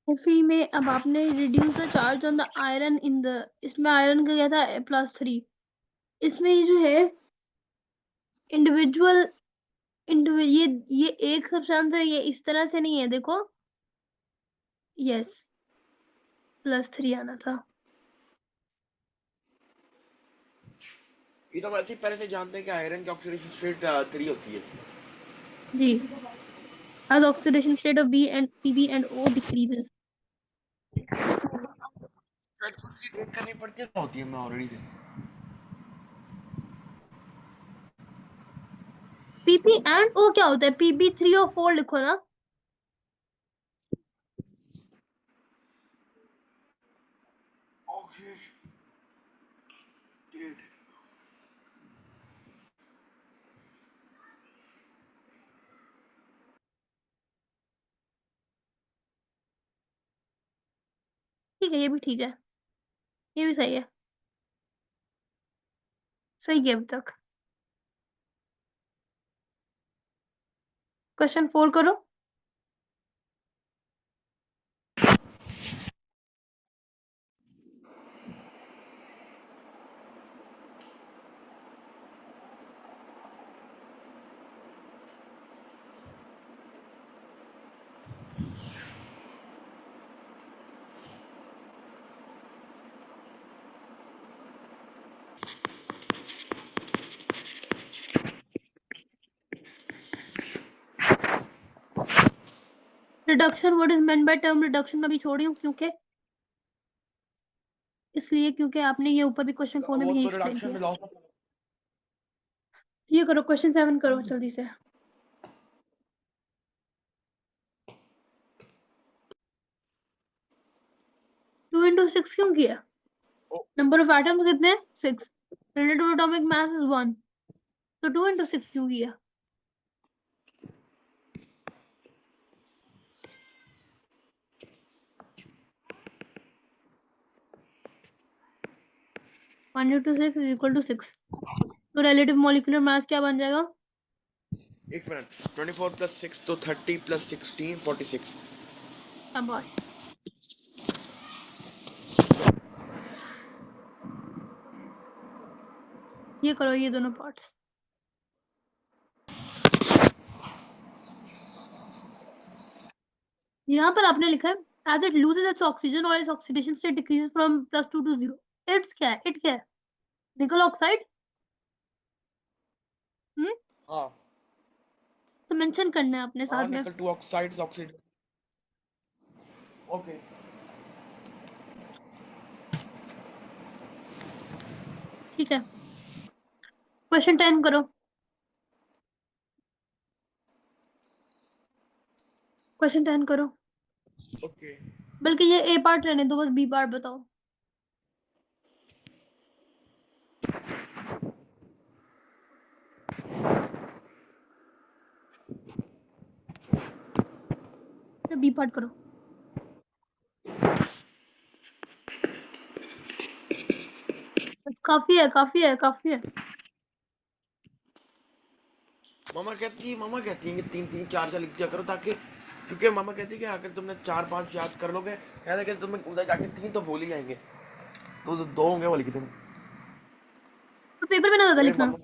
Fe में अब आपने reduce the charge on the iron in the, इसमें आयरन का क्या था +3, इसमें ये जो है इंडिविजुअल ये एक सब्सटेंस है, ये इस तरह से नहीं है, देखो यस +3 आना था। ये तो वैसे ही पहले से जानते हैं कि आयरन की ऑक्सीडेशन स्टेट 3 होती है। जी, as oxidation state of B and Pb and O decreases. शायद खुद की रेट करनी पड़ती है, होती है मैं ऑलरेडी से। Pp and O क्या होता है? Pb 3 और 4 लिखो ना। ऑक्सीडेशन स्टेट ठीक है, ये भी ठीक है, ये भी सही है, सही है अभी तक। क्वेश्चन 4 करो। Reduction, what is meant by term reduction में भी छोड़ी हूँ क्योंकि इसलिए क्योंकि आपने ये ऊपर भी क्वेश्चन 4 में भी वो यही तो एक्सप्लेन रिडक्शन किया। में लॉस। ये करो, क्वेश्चन 7 करो जल्दी से। 2 into 6 क्यों किया? नंबर ऑफ एटम्स कितने हैं? 6, रिलेटिव एटॉमिक मास इज 1, तो 2 into 6 क्यों किया? One into six is equal to 6, तो रिलेटिव मॉलिक्यूलर मास क्या बन जाएगा? एक मिनट, 24 + 6 तो 30 + 16 46। शाबाश, ये करो ये दोनों पार्ट्स। यहाँ पर आपने लिखा है as it loses its oxygen or its oxidation state decreases from +2 to 0। It's क्या है? इट क्या है? निकल ऑक्साइड। हाँ तो मेंशन करना है अपने हाँ, साथ में। निकल 2 ऑक्साइड्स ऑक्सीड। ओके। ठीक है, क्वेश्चन 10 करो। क्वेश्चन 10 करो, ओके। बल्कि ये ए पार्ट रहने दो, बस बी पार्ट बताओ। बी पार्ट करो, बस काफी है, काफी है, काफी है। मामा कहती है कि 3 3 4 4 लिख दिया करो, ताकि क्योंकि मामा कहती है कि अगर तुमने 4 5 याद कर लोगे, याद है कि तुम्हें उधर जाके 3 तो भूल ही जाएंगे, तो जो 2 होंगे वो लिख देना। तो पेपर में ना ज्यादा मेरे लिखना। मामा।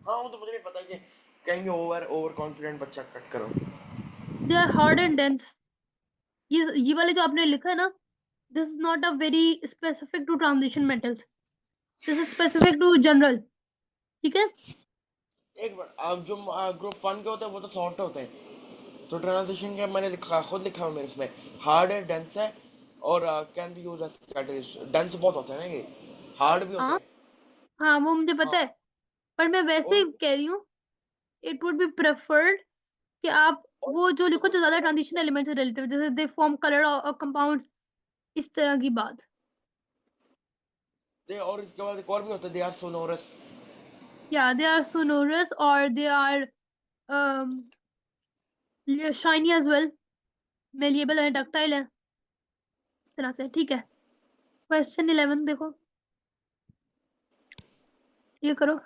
हाँ, वो तो मुझे भी पता है कि कहेंगे ओवर ओवर कॉन्फिडेंट बच्चा, कट करो। They are hard and dense. ये वाले जो आपने लिखा है ना, this is not a very specific to transition metals, this is specific to general. ठीक है। एक बार अब जो ग्रुप 1 के होते हैं वो तो सॉफ्ट होते हैं, तो ट्रांजिशन के मैंने लिखा, खुद लिखा हुआ मेरे इसमें। हार्ड है, डेंस है, और can be use as catalyst. Dense बहुत होते हैं ना ये, हार्ड भी होते हाँ हैं। हाँ, वो मुझे हाँ। पता है, पर मैं वैसे और ही कह रही हूँ, इट वुड बी प्रेफर्ड कि आप और वो जो लिखो जो ज्यादा ट्रांजिशन एलिमेंट से रिलेटेड, जैसे दे फॉर्म कलर और कंपाउंड, इस तरह की बात। दे, और इसके बाद एक और भी होता है, दे आर सोनोरस। या दे आर सोनोरस और they are shiny as well, malleable है, डक्टाइल है, इस तरह से। ठीक है, क्वेश्चन 11 देखो, ये करो।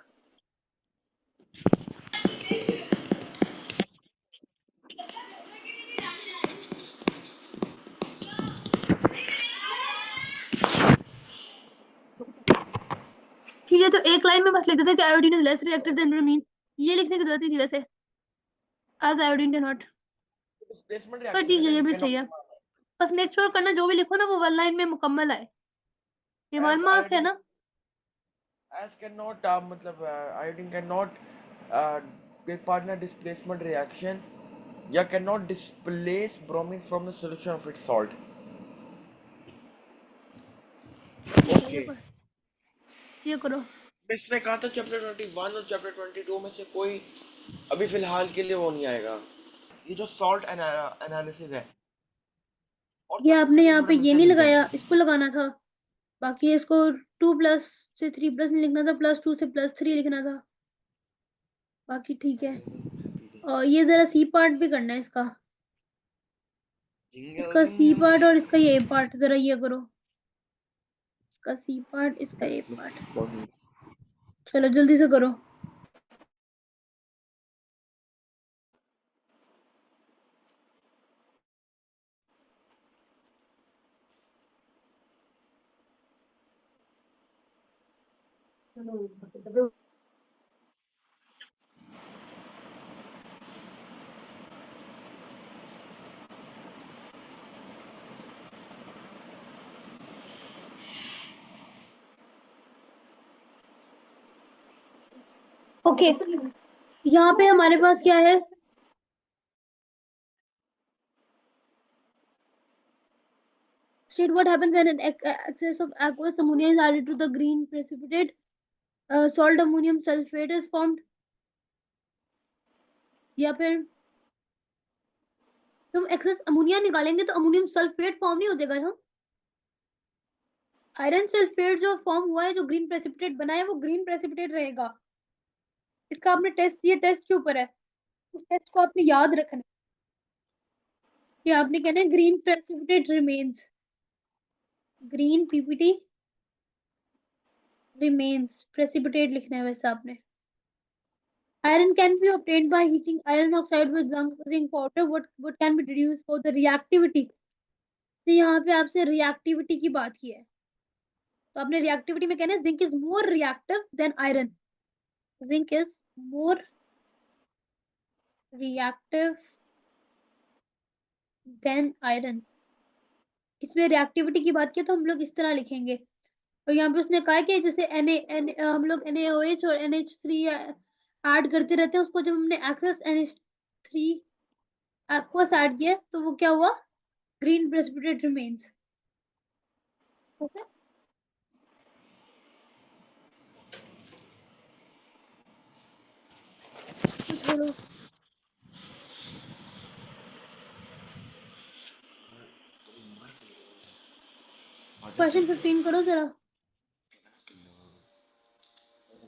ये तो एक लाइन में बस लिख देते कि iodine is less reactive than bromine, ये लिखने की जरूरत नहीं थी वैसे, as iodine can not. Displacement पर रिएक्शन है ठीक ना, है, ये यू भी कैन सही है। बस मेक श्योर करना जो भी लिखो ना वो वन लाइन में मुकम्मल आए, ये 1 एज मार्क्स है आयोडीन ना। एज कैन नॉट मतलब iodine can not take part in a displacement reaction या can not displace bromine from the solution of its salt. ठीक है, ओके, ये करो। इसने कहा था चैप्टर 21 और चैप्टर 22 में से कोई अभी फिलहाल के लिए वो नहीं आएगा, ये जो सॉल्ट एनालिसिस है, और ये चैप्टर्स आपने अभी यहाँ पे थोड़े ये मिलते नहीं जुलते लगाया, हैं। इसको लगाना था। बाकी इसको 2+ से 3+ नहीं लिखना था, +2 से +3 लिखना था। बाकी ठीक है। और ये जरा सी पार्ट भी करना है इसका, इसका सी पार्ट और इसका ये पार्ट जरा ये करो, इसका सी पार्ट, इसका ए पार्ट। चलो जल्दी से करो। ओके, यहाँ पे हमारे पास क्या है, state what happens when an excess of aqueous ammonia is added to the green precipitate. Salt ammonium sulfate is formed, या फिर तुम एक्सेस अमोनिया निकालेंगे तो अमोनियम सल्फेट फॉर्म नहीं हो जाएगा हम। आयरन सल्फेट जो फॉर्म हुआ है, जो ग्रीन प्रेसिपिटेट बना है, वो ग्रीन प्रेसिपिटेट रहेगा। इसका आपने टेस्ट, ये टेस्ट के ऊपर है, इस टेस्ट को आपने याद रखना है कि आपने कहना है green precipitate remains, green PPT remains, precipitate लिखना है वैसे आपने। Iron can be obtained by heating iron oxide with zinc powder. What can be deduced for the reactivity? तो यहाँ पे आपसे रिएक्टिविटी की बात की है, तो आपने रिएक्टिविटी में कहना है zinc is more reactive than iron, zinc is more reactive than iron. इसमें रिएक्टिविटी की बात की तो हम लोग इस तरह लिखेंगे। और यहाँ पे उसने कहा कि जैसे हम लोग NaOH और NH3 ऐड करते रहते हैं, उसको जब हमने एक्सेस NH3 एक्वस ऐड किया तो वो क्या हुआ, ग्रीन प्रेसिपिटेट रिमेन्स। ओके, तो छोड़ो, क्वेश्चन 15 करो जरा।